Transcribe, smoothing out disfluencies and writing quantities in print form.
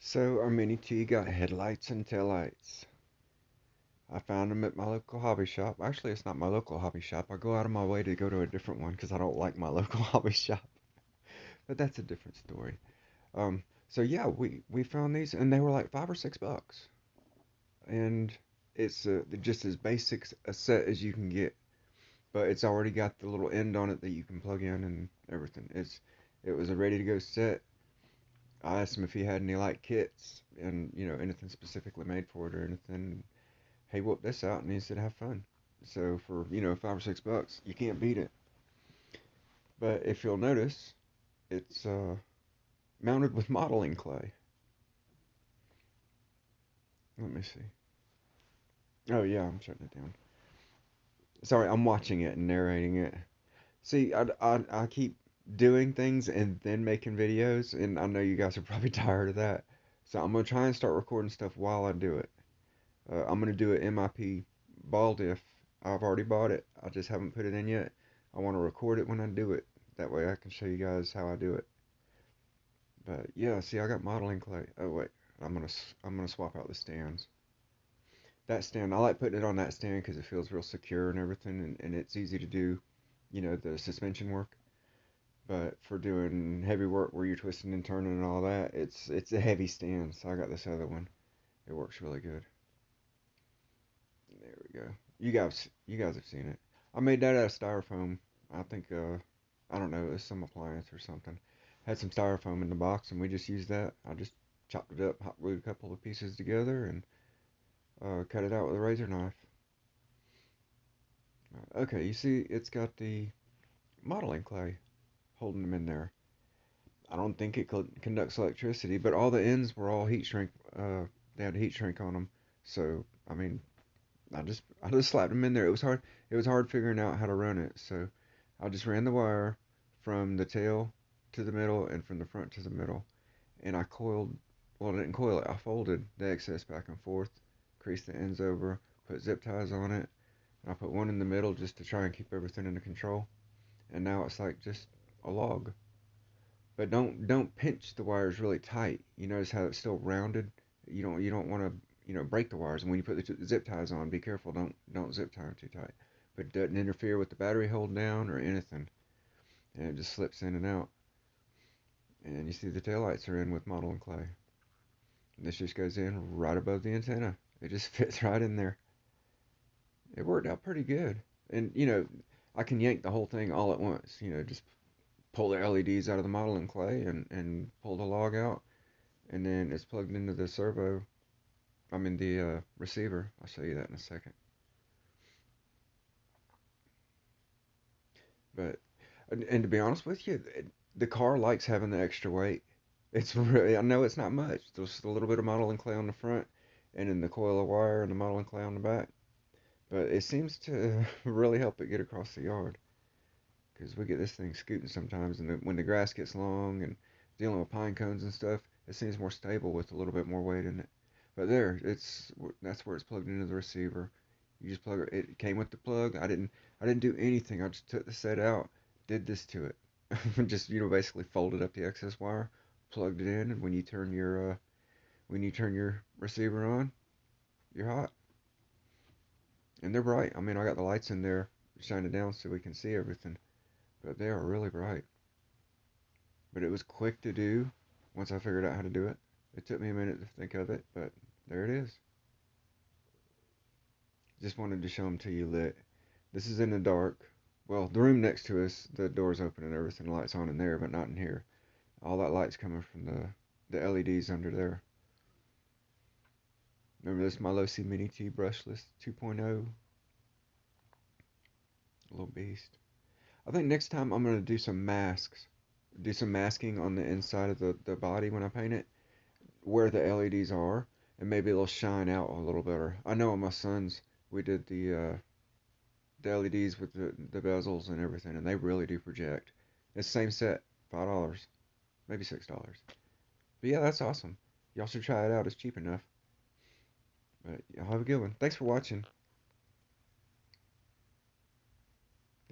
So our Mini T got headlights and taillights. I found them at my local hobby shop. Actually, it's not my local hobby shop. I go out of my way to go to a different one because I don't like my local hobby shop. But that's a different story. So yeah, we found these and they were like $5 or $6, and it's just as basic a set as you can get. But it's already got the little end on it that you can plug in and everything. It was a ready to go set. I asked him if he had any like kits and anything specifically made for it or anything. He whooped this out and he said have fun. So for $5 or $6, you can't beat it. But if you'll notice, it's mounted with modeling clay. Let me see. Oh yeah, I'm shutting it down. Sorry, I'm watching it and narrating it. See, I keep doing things and then making videos, and I know you guys are probably tired of that. So I'm gonna try and start recording stuff while I do it. I'm gonna do an MIP ball diff. I've already bought it. I just haven't put it in yet. I want to record it when I do it. That way I can show you guys how I do it. But yeah, see, I got modeling clay. Oh wait, I'm gonna swap out the stands. That stand, I like putting it on that stand because it feels real secure and everything, and it's easy to do, the suspension work. But for doing heavy work where you're twisting and turning and all that, it's a heavy stand. So I got this other one. It works really good. There we go. You guys have seen it. I made that out of styrofoam. I think I don't know, it was some appliance or something. Had some styrofoam in the box and we just used that. I just chopped it up, hot glued a couple of pieces together and cut it out with a razor knife. Okay, you see it's got the modeling clay holding them in there. I don't think it conducts electricity, but all the ends were all heat shrink. They had heat shrink on them, so I mean, I just slapped them in there. It was hard. It was hard figuring out how to run it, so I just ran the wire from the tail to the middle and from the front to the middle, and I coiled. Well, I didn't coil it. I folded the excess back and forth, creased the ends over, put zip ties on it, and I put one in the middle just to try and keep everything under control. And now it's like just a log. But don't pinch the wires really tight. You notice how it's still rounded. You don't want to break the wires. And when you put the zip ties on, be careful. Don't zip tie them too tight. But it doesn't interfere with the battery hold down or anything. And it just slips in and out. And you see the taillights are in with model and clay. And this just goes in right above the antenna. It just fits right in there. It worked out pretty good. And I can yank the whole thing all at once. Just pull the LEDs out of the model and clay and pull the log out, and then it's plugged into the servo. I mean the receiver. I'll show you that in a second. But and to be honest with you, the car likes having the extra weight. It's really, I know it's not much. There's just a little bit of modeling clay on the front, and then the coil of wire and the modeling clay on the back. But it seems to really help it get across the yard. Because we get this thing scooting sometimes, and when the grass gets long and dealing with pine cones and stuff, it seems more stable with a little bit more weight in it. But there, that's where it's plugged into the receiver. You just plug it. It came with the plug. I didn't do anything. I just took the set out, did this to it, just basically folded up the excess wire, plugged it in, and when you turn your receiver on, you're hot. And they're bright. I mean, I got the lights in there shining down so we can see everything, but they are really bright. But it was quick to do once I figured out how to do it. It took me a minute to think of it, but there it is. Just wanted to show them to you lit. This is in the dark. Well, the room next to us, the door's open and everything, the light's on in there, but not in here. All that light's coming from the LEDs under there. Remember this Milosi Mini T brushless 2.0, little beast. I think next time I'm gonna do some masks, do some masking on the inside of the body when I paint it, where the LEDs are, and maybe it'll shine out a little better. I know on my sons, we did the LEDs with the bezels and everything, and they really do project. It's the same set, $5, maybe $6. But yeah, that's awesome. Y'all should try it out. It's cheap enough. But y'all have a good one. Thanks for watching.